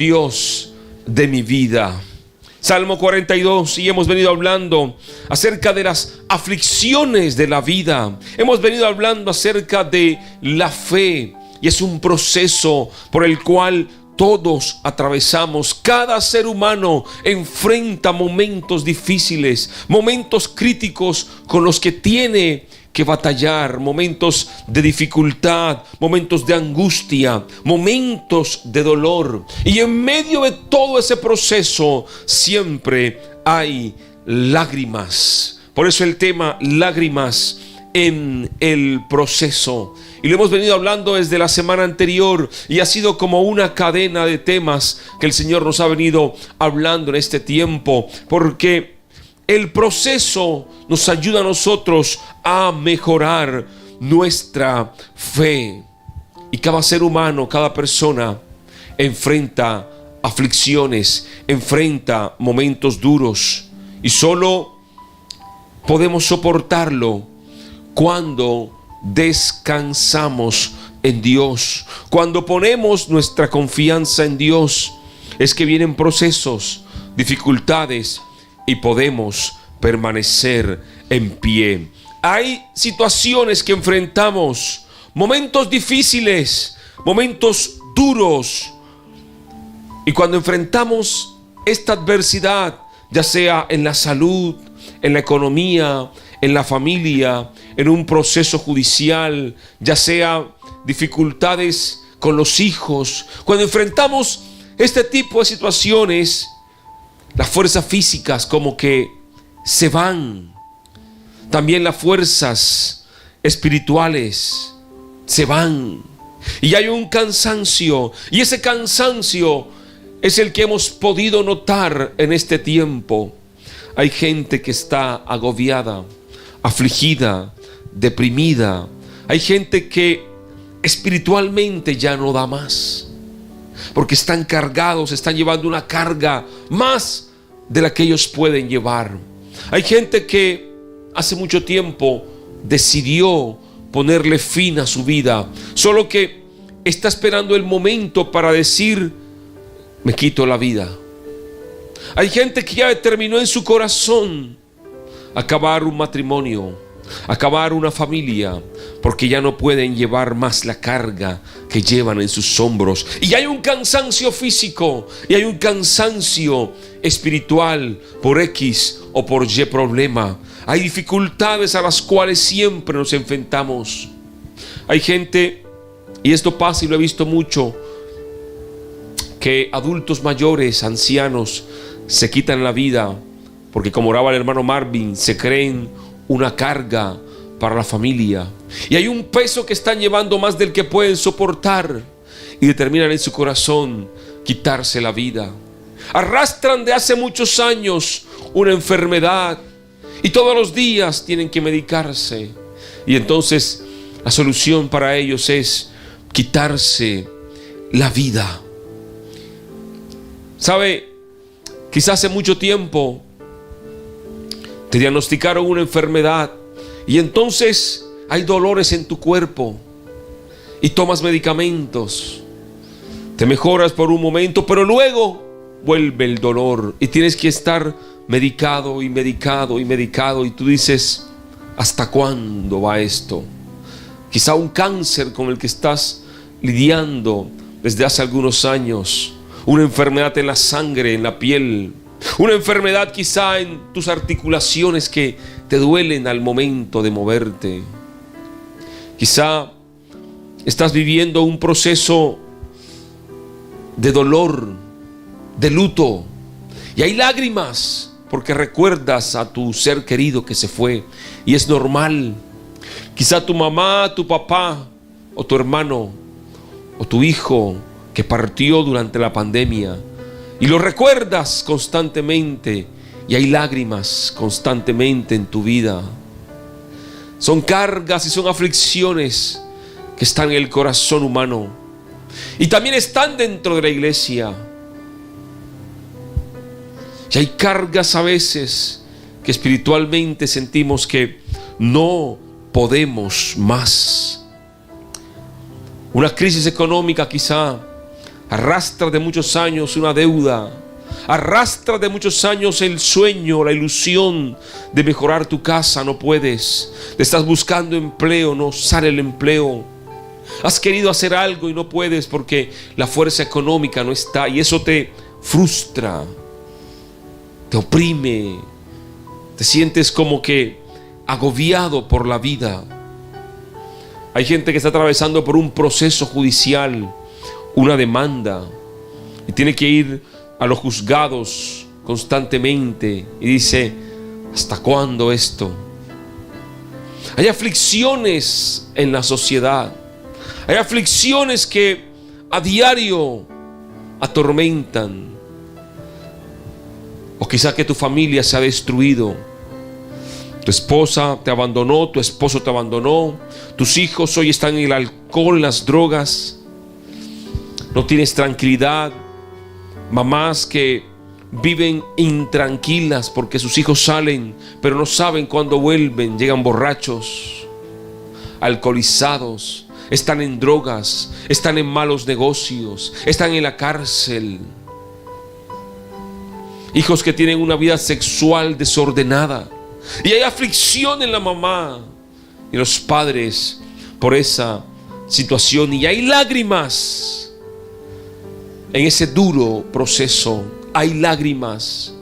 Dios de mi vida. Salmo 42, y hemos venido hablando acerca de las aflicciones de la vida. Hemos venido hablando acerca de la fe, y es un proceso por el cual todos atravesamos. Cada ser humano enfrenta momentos difíciles, momentos críticos con los que tiene que batallar, momentos de dificultad, momentos de angustia, momentos de dolor. Y en medio de todo ese proceso siempre hay lágrimas. Por eso el tema lágrimas en el proceso. Y lo hemos venido hablando desde la semana anterior, y ha sido como una cadena de temas que el Señor nos ha venido hablando en este tiempo, porque el proceso nos ayuda a nosotros a mejorar nuestra fe. Y cada ser humano, cada persona enfrenta aflicciones, enfrenta momentos duros, y solo podemos soportarlo cuando descansamos en Dios. Cuando ponemos nuestra confianza en Dios, es que vienen procesos, dificultades, y podemos permanecer en pie. Hay situaciones que enfrentamos, momentos difíciles, momentos duros, y cuando enfrentamos esta adversidad, ya sea en la salud, en la economía, en la familia, en un proceso judicial, ya sea dificultades con los hijos, cuando enfrentamos este tipo de situaciones, las fuerzas físicas como que se van. También las fuerzas espirituales se van. Y hay un cansancio. Y ese cansancio es el que hemos podido notar en este tiempo. Hay gente que está agobiada, afligida, deprimida. Hay gente que espiritualmente ya no da más, porque están cargados, están llevando una carga más de la que ellos pueden llevar. Hay gente que hace mucho tiempo decidió ponerle fin a su vida, solo que está esperando el momento para decir: me quito la vida. Hay gente que ya determinó en su corazón acabar un matrimonio, acabar una familia, porque ya no pueden llevar más la carga que llevan en sus hombros. Y hay un cansancio físico, y hay un cansancio espiritual por X o por Y problema. Hay dificultades a las cuales siempre nos enfrentamos. Hay gente, y esto pasa y lo he visto mucho, que adultos mayores, ancianos, se quitan la vida porque, como oraba el hermano Marvin, se creen una carga para la familia, y hay un peso que están llevando más del que pueden soportar, y determinan en su corazón quitarse la vida. Arrastran de hace muchos años una enfermedad, y todos los días tienen que medicarse, y entonces la solución para ellos es quitarse la vida. ¿Sabe? Quizás hace mucho tiempo te diagnosticaron una enfermedad, y entonces hay dolores en tu cuerpo y tomas medicamentos, te mejoras por un momento, pero luego vuelve el dolor y tienes que estar medicado y medicado y medicado, y tú dices: ¿hasta cuándo va esto? Quizá un cáncer con el que estás lidiando desde hace algunos años, una enfermedad en la sangre, en la piel, una enfermedad quizá en tus articulaciones que te duelen al momento de moverte. Quizá estás viviendo un proceso de dolor, de luto, y hay lágrimas porque recuerdas a tu ser querido que se fue, y es normal. Quizá tu mamá, tu papá, o tu hermano, o tu hijo que partió durante la pandemia, y lo recuerdas constantemente, y hay lágrimas constantemente en tu vida. Son cargas y son aflicciones que están en el corazón humano, y también están dentro de la iglesia. Y hay cargas a veces que espiritualmente sentimos que no podemos más. Una crisis económica quizá Arrastras de muchos años una deuda. Arrastras de muchos años el sueño, la ilusión de mejorar tu casa. No puedes. Te estás buscando empleo, no sale el empleo. Has querido hacer algo y no puedes porque la fuerza económica no está. Y eso te frustra, te oprime. Te sientes como que agobiado por la vida. Hay gente que está atravesando por un proceso judicial, una demanda, y tiene que ir a los juzgados constantemente y dice: ¿hasta cuándo esto? Hay aflicciones en la sociedad. Hay aflicciones que a diario atormentan. O quizá que tu familia se ha destruido. Tu esposa te abandonó, tu esposo te abandonó, tus hijos hoy están en el alcohol, las drogas. No tienes tranquilidad. Mamás que viven intranquilas porque sus hijos salen, pero no saben cuándo vuelven. Llegan borrachos, alcoholizados, están en drogas, están en malos negocios, están en la cárcel. Hijos que tienen una vida sexual desordenada. Y hay aflicción en la mamá y los padres por esa situación. Y hay lágrimas en ese duro proceso. Hay lágrimas.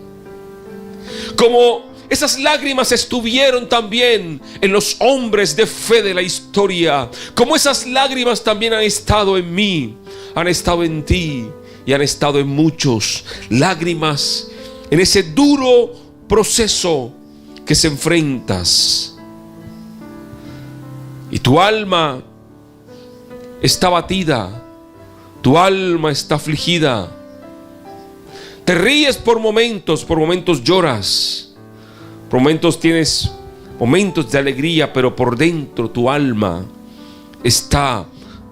Como esas lágrimas estuvieron también en los hombres de fe de la historia. Como esas lágrimas también han estado en mí, han estado en ti y han estado en muchos. Lágrimas en ese duro proceso que se enfrentas. Y tu alma está abatida, tu alma está afligida. Te ríes por momentos lloras, por momentos tienes momentos de alegría, pero por dentro tu alma está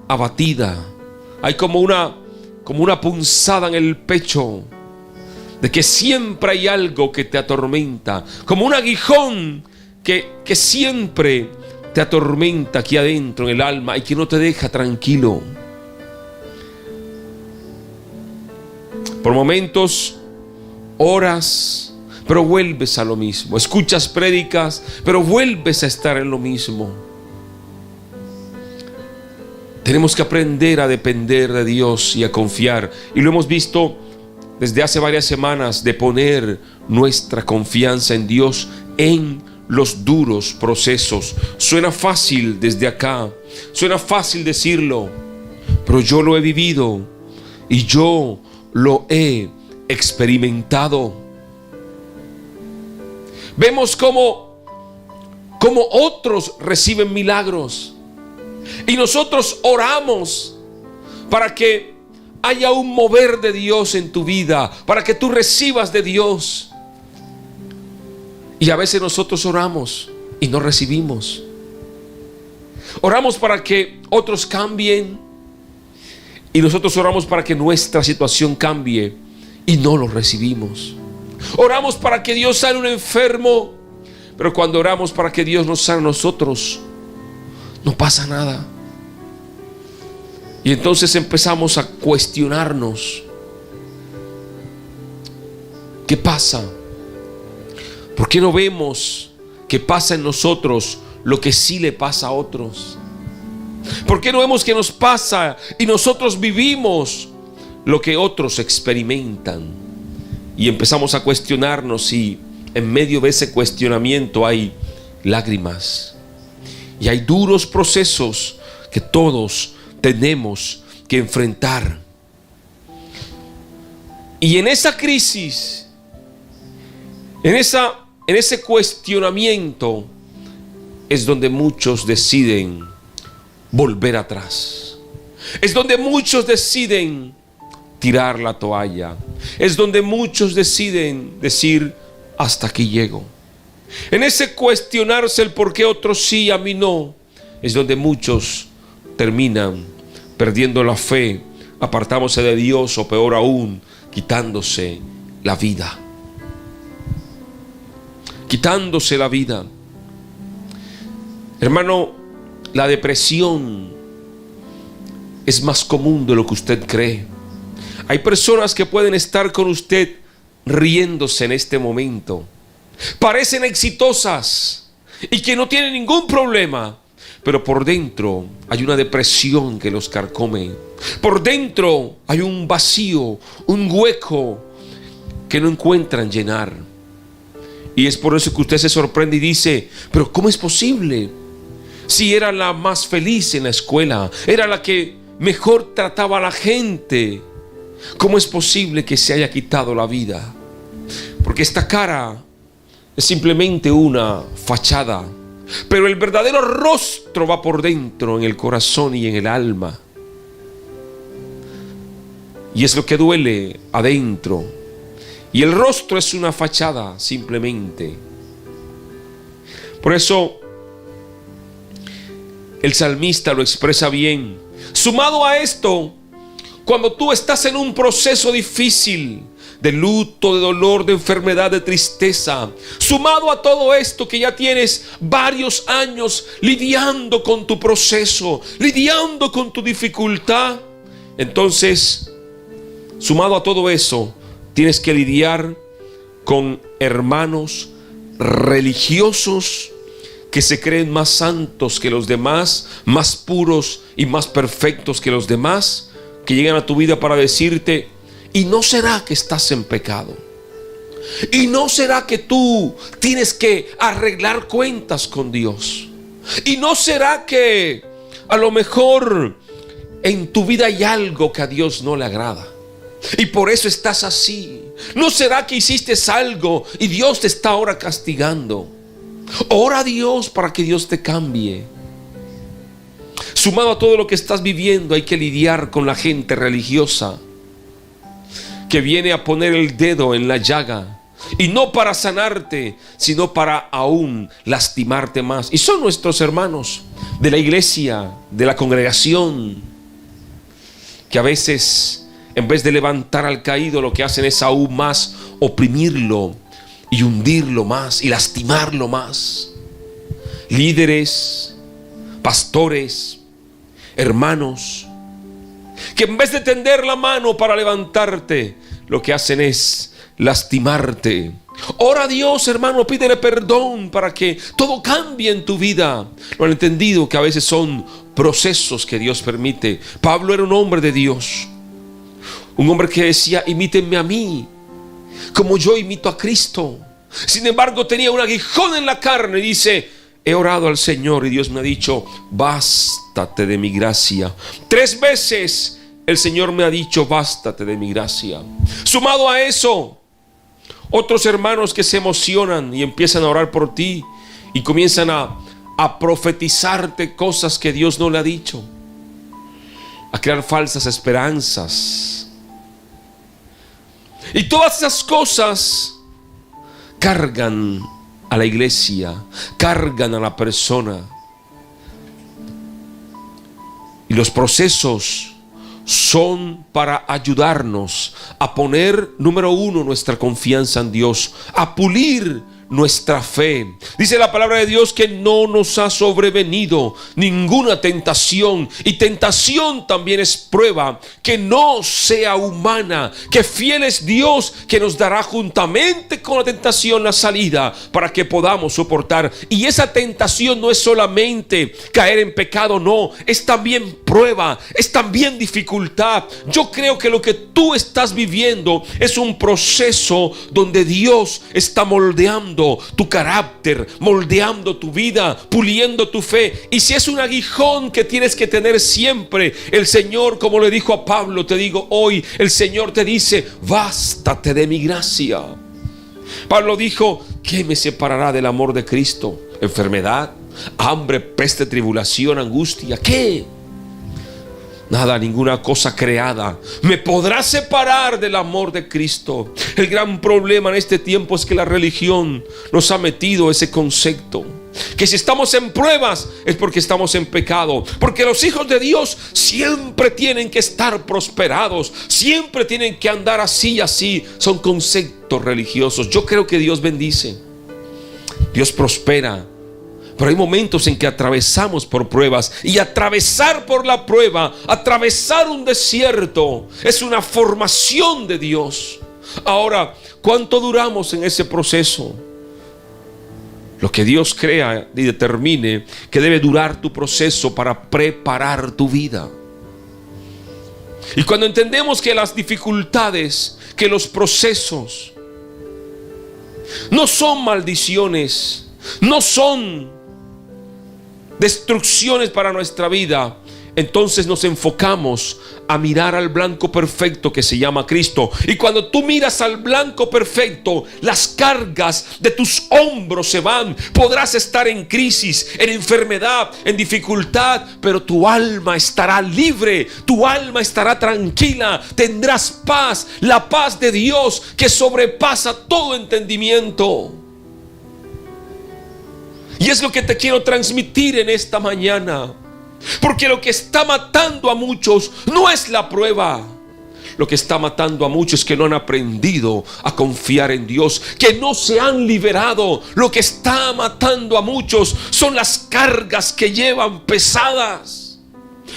abatida. Hay como una punzada en el pecho de que siempre hay algo que te atormenta, como un aguijón que siempre te atormenta aquí adentro en el alma y que no te deja tranquilo. Por momentos oras, pero vuelves a lo mismo. Escuchas prédicas, pero vuelves a estar en lo mismo. Tenemos que aprender a depender de Dios y a confiar. Y lo hemos visto desde hace varias semanas, de poner nuestra confianza en Dios en los duros procesos. Suena fácil desde acá, suena fácil decirlo, pero yo lo he vivido y yo lo he experimentado. Vemos cómo otros reciben milagros y nosotros oramos para que haya un mover de Dios en tu vida, para que tú recibas de Dios. Y a veces nosotros oramos y no recibimos. Oramos para que otros cambien y nosotros oramos para que nuestra situación cambie y no lo recibimos. Oramos para que Dios sane un enfermo, pero cuando oramos para que Dios nos sane a nosotros, no pasa nada. Y entonces empezamos a cuestionarnos. ¿Qué pasa? ¿Por qué no vemos que pasa en nosotros lo que sí le pasa a otros? ¿Por qué no vemos que nos pasa y nosotros vivimos lo que otros experimentan? Y empezamos a cuestionarnos y en medio de ese cuestionamiento hay lágrimas. Y hay duros procesos que todos tenemos que enfrentar. Y en esa crisis, en ese cuestionamiento, es donde muchos deciden volver atrás. Es donde muchos deciden tirar la toalla. Es donde muchos deciden decir: hasta aquí llego. En ese cuestionarse el por qué otros sí, a mí no, es donde muchos terminan perdiendo la fe, apartándose de Dios o peor aún, quitándose la vida. Quitándose la vida. Hermano, la depresión es más común de lo que usted cree. Hay personas que pueden estar con usted riéndose en este momento. Parecen exitosas y que no tienen ningún problema, pero por dentro hay una depresión que los carcome. Por dentro hay un vacío, un hueco que no encuentran llenar. Y es por eso que usted se sorprende y dice: pero ¿cómo es posible? Si era la más feliz en la escuela, era la que mejor trataba a la gente, ¿cómo es posible que se haya quitado la vida? Porque esta cara es simplemente una fachada, pero el verdadero rostro va por dentro, en el corazón y en el alma. Y es lo que duele adentro. Y el rostro es una fachada simplemente. Por eso el salmista lo expresa bien. Sumado a esto, cuando tú estás en un proceso difícil de luto, de dolor, de enfermedad, de tristeza, sumado a todo esto que ya tienes varios años lidiando con tu proceso, lidiando con tu dificultad, entonces, sumado a todo eso, tienes que lidiar con hermanos religiosos que se creen más santos que los demás, más puros y más perfectos que los demás, que llegan a tu vida para decirte: ¿y no será que estás en pecado? ¿Y no será que tú tienes que arreglar cuentas con Dios? ¿Y no será que a lo mejor en tu vida hay algo que a Dios no le agrada y por eso estás así? ¿No será que hiciste algo y Dios te está ahora castigando? Ora a Dios para que Dios te cambie. Sumado a todo lo que estás viviendo, hay que lidiar con la gente religiosa que viene a poner el dedo en la llaga, y no para sanarte, sino para aún lastimarte más. Y son nuestros hermanos de la iglesia, de la congregación, que a veces, en vez de levantar al caído, lo que hacen es aún más oprimirlo y hundirlo más y lastimarlo más. Líderes, pastores, hermanos, que en vez de tender la mano para levantarte, lo que hacen es lastimarte. Ora a Dios, hermano, pídele perdón para que todo cambie en tu vida. Lo han entendido, que a veces son procesos que Dios permite. Pablo era un hombre de Dios, un hombre que decía: imítenme a mí como yo imito a Cristo. Sin embargo, tenía un aguijón en la carne y dice: he orado al Señor y Dios me ha dicho: bástate de mi gracia. 3 veces el Señor me ha dicho: bástate de mi gracia. Sumado a eso, otros hermanos que se emocionan y empiezan a orar por ti y comienzan a profetizarte cosas que Dios no le ha dicho, a crear falsas esperanzas. Y todas esas cosas cargan a la iglesia, cargan a la persona. Y los procesos son para ayudarnos a poner, número 1, nuestra confianza en Dios, a pulir nuestra fe. Dice la palabra de Dios que no nos ha sobrevenido ninguna tentación, y tentación también es prueba que no sea humana, que fiel es Dios, que nos dará juntamente con la tentación la salida para que podamos soportar. Y esa tentación no es solamente caer en pecado, no, es también prueba, es también dificultad. Yo creo que lo que tú estás viviendo es un proceso donde Dios está moldeando tu carácter, moldeando tu vida, puliendo tu fe. Y si es un aguijón que tienes que tener siempre, el Señor, como le dijo a Pablo, te digo hoy, el Señor te dice: bástate de mi gracia. Pablo dijo: ¿qué me separará del amor de Cristo? ¿Enfermedad, hambre, peste, tribulación, angustia? ¿Qué? Nada, ninguna cosa creada me podrá separar del amor de Cristo. El gran problema en este tiempo es que la religión nos ha metido ese concepto, que si estamos en pruebas es porque estamos en pecado, porque los hijos de Dios siempre tienen que estar prosperados, siempre tienen que andar así y así. Son conceptos religiosos. Yo creo que Dios bendice, Dios prospera, Pero hay momentos en que atravesamos por pruebas, y atravesar por la prueba, atravesar un desierto, es una formación de Dios. Ahora, ¿cuánto duramos en ese proceso? Lo que Dios crea y determine que debe durar tu proceso para preparar tu vida. Y cuando entendemos que las dificultades, que los procesos no son maldiciones, no son destrucciones para nuestra vida, entonces nos enfocamos a mirar al blanco perfecto que se llama Cristo. Y cuando tú miras al blanco perfecto, las cargas de tus hombros se van. Podrás estar en crisis, en enfermedad, en dificultad, pero tu alma estará libre, tu alma estará tranquila, tendrás paz, la paz de Dios que sobrepasa todo entendimiento. Y es lo que te quiero transmitir en esta mañana. Porque lo que está matando a muchos no es la prueba. Lo que está matando a muchos es que no han aprendido a confiar en Dios, que no se han liberado. Lo que está matando a muchos son las cargas que llevan pesadas.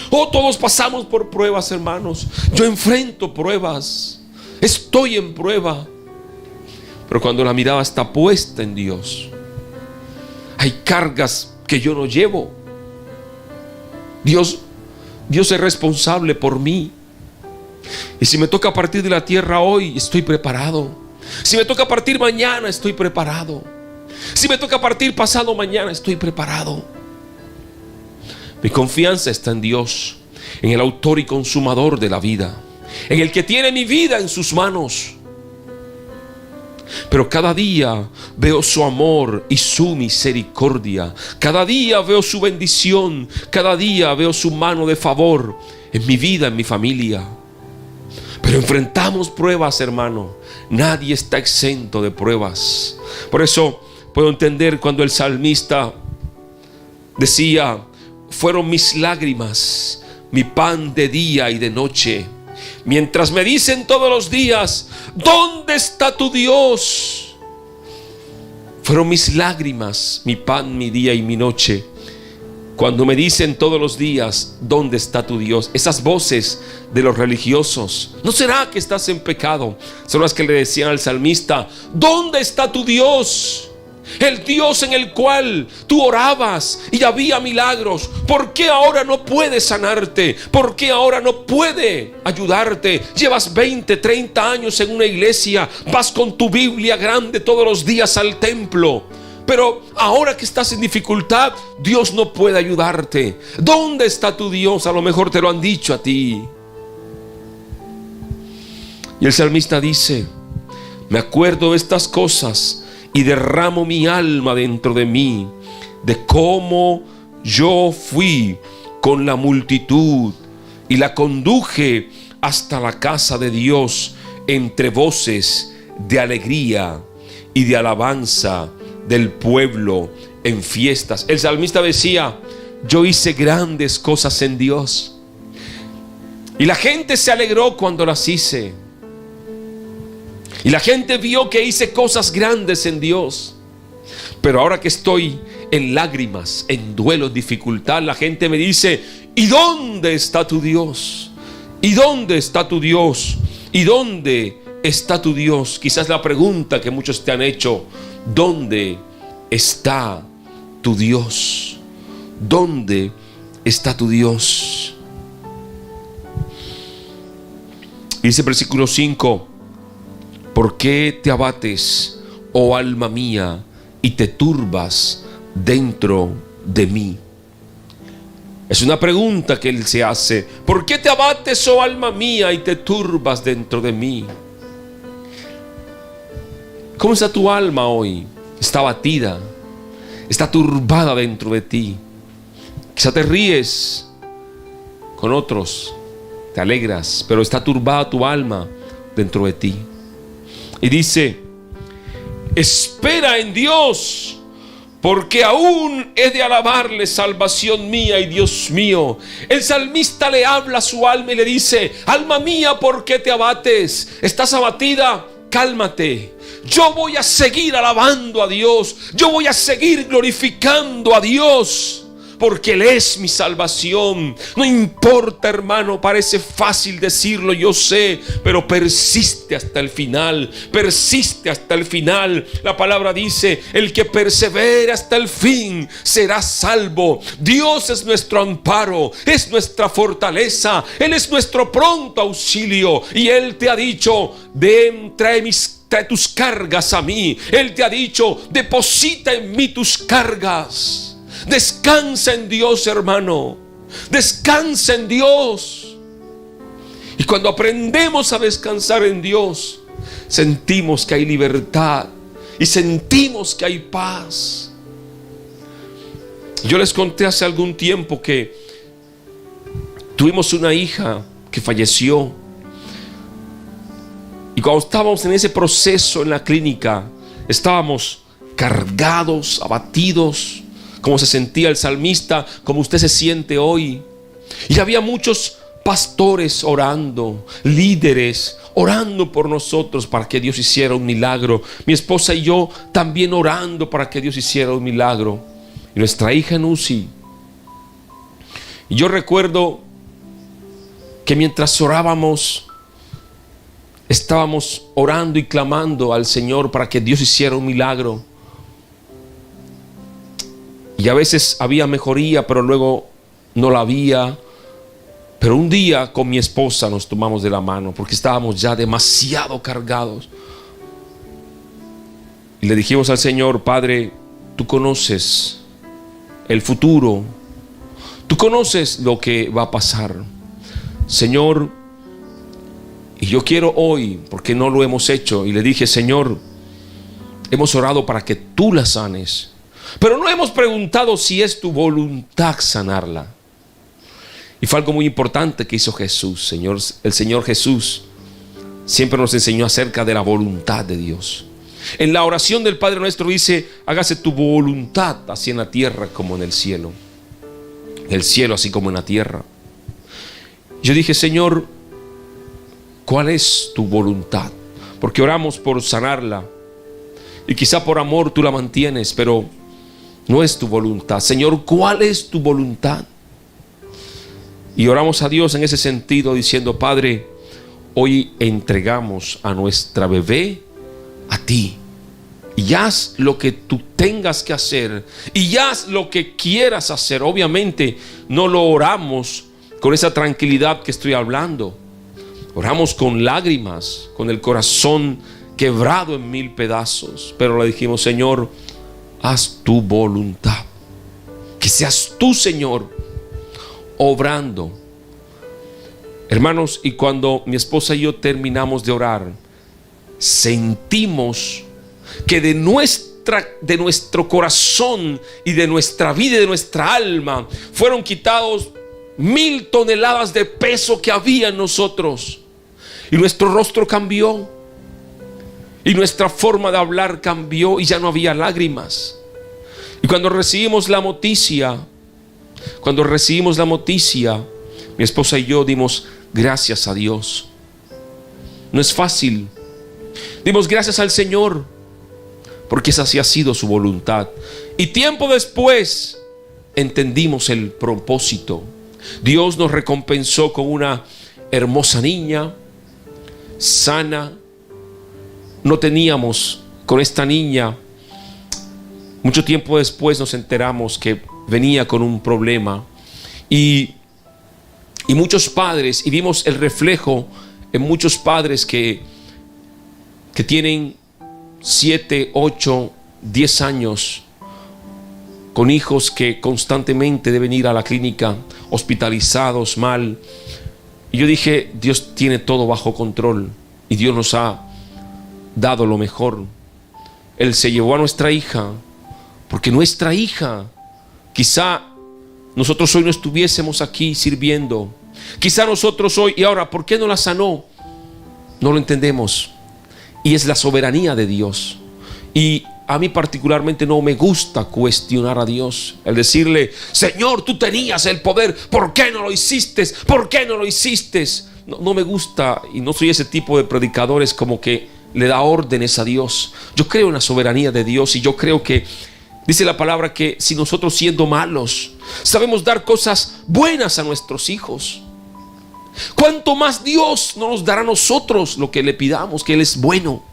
Oh, todos pasamos por pruebas, hermanos. Yo enfrento pruebas. Estoy en prueba. Pero cuando la mirada está puesta en Dios, hay cargas que yo no llevo. Dios es responsable por mí. Y si me toca partir de la tierra hoy, estoy preparado. Si me toca partir mañana, estoy preparado. Si me toca partir pasado mañana, estoy preparado. Mi confianza está en Dios, en el autor y consumador de la vida, en el que tiene mi vida en sus manos. Pero cada día veo su amor y su misericordia. Cada día veo su bendición. Cada día veo su mano de favor en mi vida, en mi familia. Pero enfrentamos pruebas, hermano. Nadie está exento de pruebas. Por eso puedo entender cuando el salmista decía: fueron mis lágrimas, mi pan de día y de noche. Mientras me dicen todos los días: ¿dónde está tu Dios? Fueron mis lágrimas, mi pan, mi día y mi noche. Cuando me dicen todos los días: ¿dónde está tu Dios? Esas voces de los religiosos: ¿no será que estás en pecado? Son las que le decían al salmista: ¿dónde está tu Dios? El Dios en el cual tú orabas y había milagros. ¿Por qué ahora no puede sanarte? ¿Por qué ahora no puede ayudarte? Llevas 20, 30 años en una iglesia, vas con tu Biblia grande todos los días al templo, pero ahora que estás en dificultad, Dios no puede ayudarte. ¿Dónde está tu Dios? A lo mejor te lo han dicho a ti. Y el salmista dice: me acuerdo de estas cosas y derramo mi alma dentro de mí, de cómo yo fui con la multitud y la conduje hasta la casa de Dios entre voces de alegría y de alabanza del pueblo en fiestas. El salmista decía: yo hice grandes cosas en Dios y la gente se alegró cuando las hice. Y la gente vio que hice cosas grandes en Dios. Pero ahora que estoy en lágrimas, en duelo, en dificultad, la gente me dice: ¿y dónde está tu Dios? ¿Y dónde está tu Dios? ¿Y dónde está tu Dios? Quizás la pregunta que muchos te han hecho: ¿dónde está tu Dios? ¿Dónde está tu Dios? Y dice el versículo 5: ¿por qué te abates, oh alma mía, y te turbas dentro de mí? Es una pregunta que él se hace. ¿Por qué te abates, oh alma mía, y te turbas dentro de mí? ¿Cómo está tu alma hoy? Está abatida, está turbada dentro de ti. Quizá te ríes con otros, te alegras, pero está turbada tu alma dentro de ti. Y dice: espera en Dios, porque aún he de alabarle, salvación mía y Dios mío. El salmista le habla a su alma y le dice: alma mía, ¿por qué te abates? ¿Estás abatida? Cálmate. yo voy a seguir alabando a Dios, yo voy a seguir glorificando a Dios, porque Él es mi salvación. No importa, hermano, parece fácil decirlo, yo sé, pero persiste hasta el final, persiste hasta el final. La palabra dice, el que persevera hasta el fin será salvo. Dios es nuestro amparo, es nuestra fortaleza, Él es nuestro pronto auxilio. Y Él te ha dicho, ven, trae tus cargas a mí. Él te ha dicho, deposita en mí tus cargas. Descansa en Dios, hermano. Descansa en Dios. Y cuando aprendemos a descansar en Dios, sentimos que hay libertad y sentimos que hay paz. Yo les conté hace algún tiempo que tuvimos una hija que falleció. Y cuando estábamos en ese proceso en la clínica, estábamos cargados, abatidos, como se sentía el salmista, como usted se siente hoy. Y había muchos pastores orando, líderes orando por nosotros para que Dios hiciera un milagro. Mi esposa y yo también orando para que Dios hiciera un milagro. Y nuestra hija en UCI. Y yo recuerdo que mientras orábamos, estábamos orando y clamando al Señor para que Dios hiciera un milagro. Y a veces había mejoría, pero luego no la había. Pero un día con mi esposa nos tomamos de la mano porque estábamos ya demasiado cargados. Y le dijimos al Señor, Padre, tú conoces el futuro. Tú conoces lo que va a pasar. Señor, y yo quiero hoy, porque no lo hemos hecho, y le dije, Señor, hemos orado para que tú la sanes, pero no hemos preguntado si es tu voluntad sanarla. Y fue algo muy importante que hizo Jesús. El Señor Jesús siempre nos enseñó acerca de la voluntad de Dios. En la oración del Padre Nuestro dice, hágase tu voluntad así en la tierra como en el cielo. El cielo así como en la tierra. Yo dije, Señor, ¿cuál es tu voluntad? Porque oramos por sanarla y quizá por amor tú la mantienes, pero no es tu voluntad. Señor, ¿cuál es tu voluntad? Y oramos a Dios en ese sentido diciendo, Padre, hoy entregamos a nuestra bebé a ti. Y haz lo que tú tengas que hacer. Y haz lo que quieras hacer. Obviamente no lo oramos con esa tranquilidad que estoy hablando. Oramos con lágrimas, con el corazón quebrado en 1000 pedazos. Pero le dijimos, Señor, haz tu voluntad. Que seas tú, Señor, obrando. Hermanos, y cuando mi esposa y yo terminamos de orar, sentimos que de nuestro corazón y de nuestra vida y de nuestra alma fueron quitados 1000 toneladas de peso que había en nosotros. Y nuestro rostro cambió. Y nuestra forma de hablar cambió y ya no había lágrimas. Y cuando recibimos la noticia, mi esposa y yo dimos gracias a Dios. No es fácil. Dimos gracias al Señor porque esa sí ha sido su voluntad. Y tiempo después entendimos el propósito. Dios nos recompensó con una hermosa niña, sana. No teníamos con esta niña. Mucho tiempo después nos enteramos que venía con un problema. Y muchos padres, y vimos el reflejo en muchos padres que tienen 7, 8, 10 años con hijos que constantemente deben ir a la clínica hospitalizados mal. Y yo dije, Dios tiene todo bajo control y Dios nos ha dado lo mejor. Él se llevó a nuestra hija porque nuestra hija, quizá nosotros hoy no estuviésemos aquí sirviendo, quizá nosotros hoy, y ahora, ¿por qué no la sanó? No lo entendemos. Y es la soberanía de Dios. Y a mí particularmente no me gusta cuestionar a Dios. El decirle, Señor, tú tenías el poder, ¿por qué no lo hiciste? ¿Por qué no lo hiciste? No me gusta, y no soy ese tipo de predicadores como que le da órdenes a Dios. Yo creo en la soberanía de Dios y yo creo que dice la palabra que si nosotros, siendo malos, sabemos dar cosas buenas a nuestros hijos, ¿cuánto más Dios no nos dará a nosotros lo que le pidamos, que Él es bueno?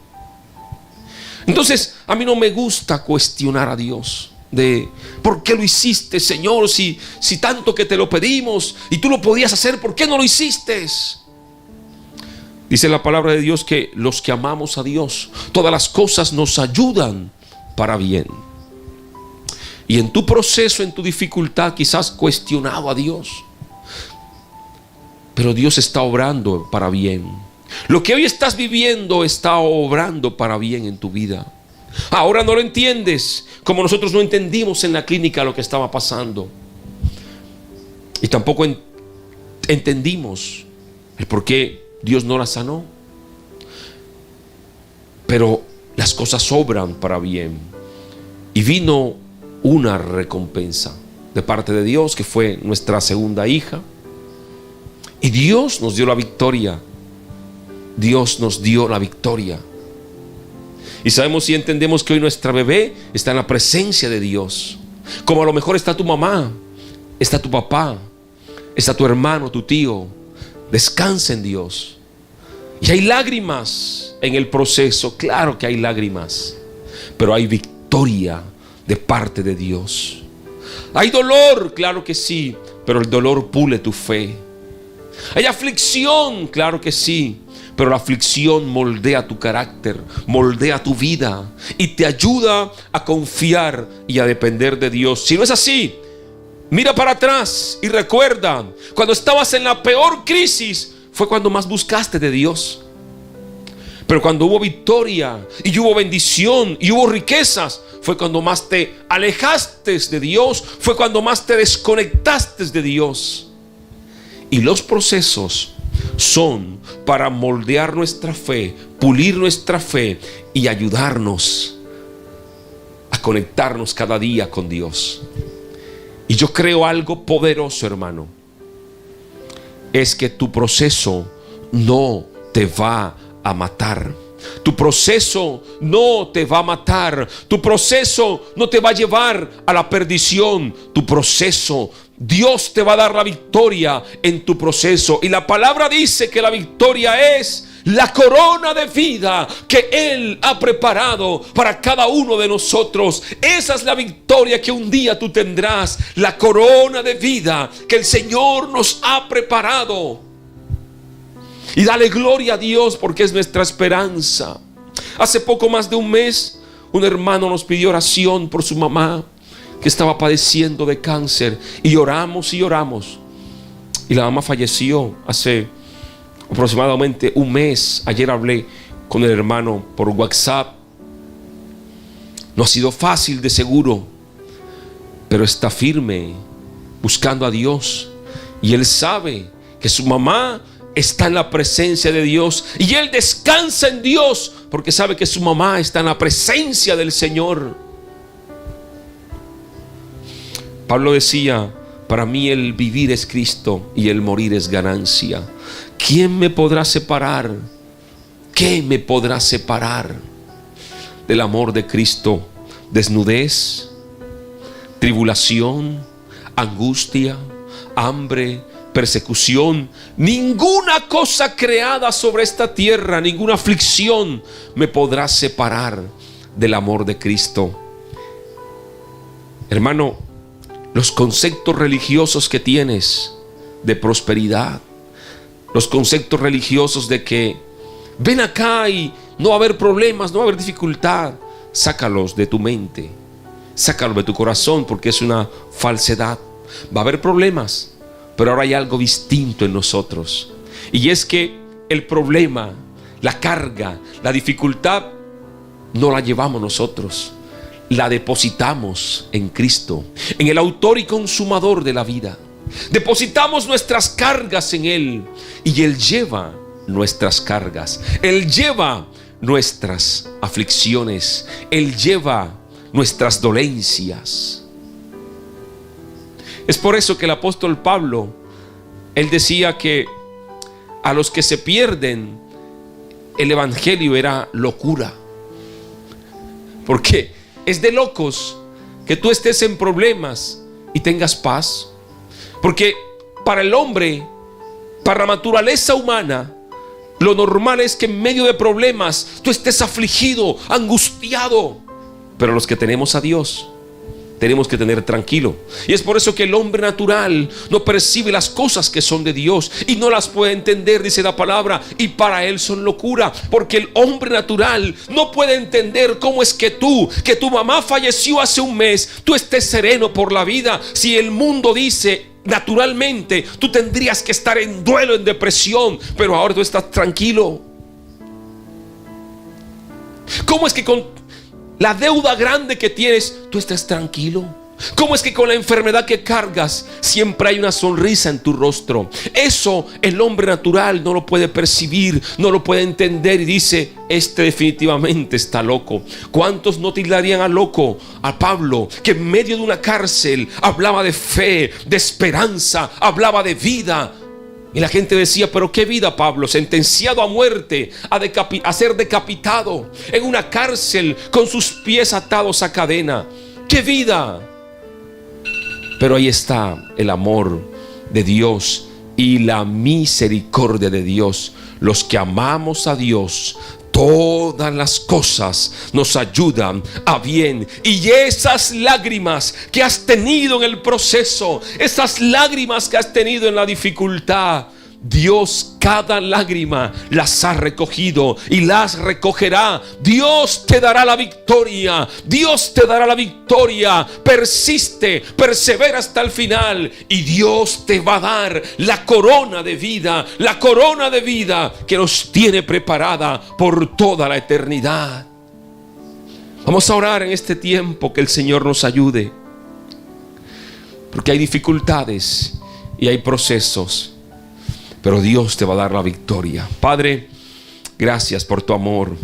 Entonces, a mí no me gusta cuestionar a Dios de ¿por qué lo hiciste, Señor? Si tanto que te lo pedimos y tú lo podías hacer, ¿por qué no lo hiciste? Dice la palabra de Dios que los que amamos a Dios, todas las cosas nos ayudan para bien. Y en tu proceso, en tu dificultad, quizás cuestionado a Dios, pero Dios está obrando para bien. Lo que hoy estás viviendo está obrando para bien en tu vida. Ahora no lo entiendes, como nosotros no entendimos en la clínica lo que estaba pasando. Y tampoco entendimos el por qué Dios no la sanó. Pero las cosas obran para bien. Y vino una recompensa de parte de Dios, que fue nuestra segunda hija. Y Dios nos dio la victoria. Dios nos dio la victoria. Y sabemos y entendemos que hoy nuestra bebé está en la presencia de Dios. Como a lo mejor está tu mamá, está tu papá, está tu hermano, tu tío. Descansa en Dios. Y hay lágrimas en el proceso, claro que hay lágrimas, pero hay victoria de parte de Dios. Hay dolor, claro que sí, pero el dolor pule tu fe. Hay aflicción, claro que sí, pero la aflicción moldea tu carácter, moldea tu vida y te ayuda a confiar y a depender de Dios. Si no es así, mira para atrás y recuerda, cuando estabas en la peor crisis, fue cuando más buscaste de Dios. Pero cuando hubo victoria y hubo bendición y hubo riquezas, fue cuando más te alejaste de Dios, fue cuando más te desconectaste de Dios. Y los procesos son para moldear nuestra fe, pulir nuestra fe y ayudarnos a conectarnos cada día con Dios. Y yo creo algo poderoso, hermano, es que tu proceso no te va a matar. Tu proceso no te va a matar. Tu proceso no te va a llevar a la perdición. Tu proceso, Dios te va a dar la victoria en tu proceso. Y la palabra dice que la victoria es la corona de vida que Él ha preparado para cada uno de nosotros. Esa es la victoria que un día tú tendrás. La corona de vida que el Señor nos ha preparado. Y dale gloria a Dios porque es nuestra esperanza. Hace poco más de un mes, un hermano nos pidió oración por su mamá que estaba padeciendo de cáncer. Y oramos y oramos. Y la mamá falleció hace aproximadamente un mes. Ayer hablé con el hermano por WhatsApp. No ha sido fácil, de seguro, pero está firme buscando a Dios. Y él sabe que su mamá está en la presencia de Dios. Y él descansa en Dios porque sabe que su mamá está en la presencia del Señor. Pablo decía: para mí el vivir es Cristo y el morir es ganancia. ¿Quién me podrá separar? ¿Qué me podrá separar del amor de Cristo? Desnudez, tribulación, angustia, hambre, persecución. Ninguna cosa creada sobre esta tierra, ninguna aflicción me podrá separar del amor de Cristo. Hermano, los conceptos religiosos que tienes de prosperidad, los conceptos religiosos de que ven acá y no va a haber problemas, no va a haber dificultad, sácalos de tu mente, sácalos de tu corazón, porque es una falsedad. Va a haber problemas, pero ahora hay algo distinto en nosotros, y es que el problema, la carga, la dificultad no la llevamos nosotros, la depositamos en Cristo, en el autor y consumador de la vida. Depositamos nuestras cargas en Él y Él lleva nuestras cargas. Él lleva nuestras aflicciones. Él lleva nuestras dolencias. Es por eso que el apóstol Pablo, él decía que a los que se pierden el evangelio era locura. Porque es de locos que tú estés en problemas y tengas paz. Porque para el hombre, para la naturaleza humana, lo normal es que en medio de problemas tú estés afligido, angustiado. Pero los que tenemos a Dios, tenemos que tener tranquilo. Y es por eso que el hombre natural no percibe las cosas que son de Dios y no las puede entender, dice la palabra, y para él son locura. Porque el hombre natural no puede entender cómo es que tu mamá falleció hace un mes, tú estés sereno por la vida, si el mundo dice naturalmente tú tendrías que estar en duelo, en depresión, pero ahora tú estás tranquilo. ¿Cómo es que con la deuda grande que tienes tú estás tranquilo? ¿Cómo es que con la enfermedad que cargas siempre hay una sonrisa en tu rostro? Eso el hombre natural no lo puede percibir, no lo puede entender y dice: este definitivamente está loco. ¿Cuántos no tildarían a loco a Pablo, que en medio de una cárcel hablaba de fe, de esperanza, hablaba de vida? Y la gente decía: pero qué vida, Pablo, sentenciado a muerte, a ser decapitado en una cárcel con sus pies atados a cadena. ¡Qué vida! Pero ahí está el amor de Dios y la misericordia de Dios. Los que amamos a Dios, todas las cosas nos ayudan a bien. Y esas lágrimas que has tenido en el proceso, esas lágrimas que has tenido en la dificultad, Dios cada lágrima las ha recogido y las recogerá. Dios te dará la victoria. Dios te dará la victoria. Persiste, persevera hasta el final y Dios te va a dar la corona de vida. La corona de vida que nos tiene preparada por toda la eternidad. Vamos a orar en este tiempo, que el Señor nos ayude, porque hay dificultades y hay procesos, pero Dios te va a dar la victoria. Padre, gracias por tu amor.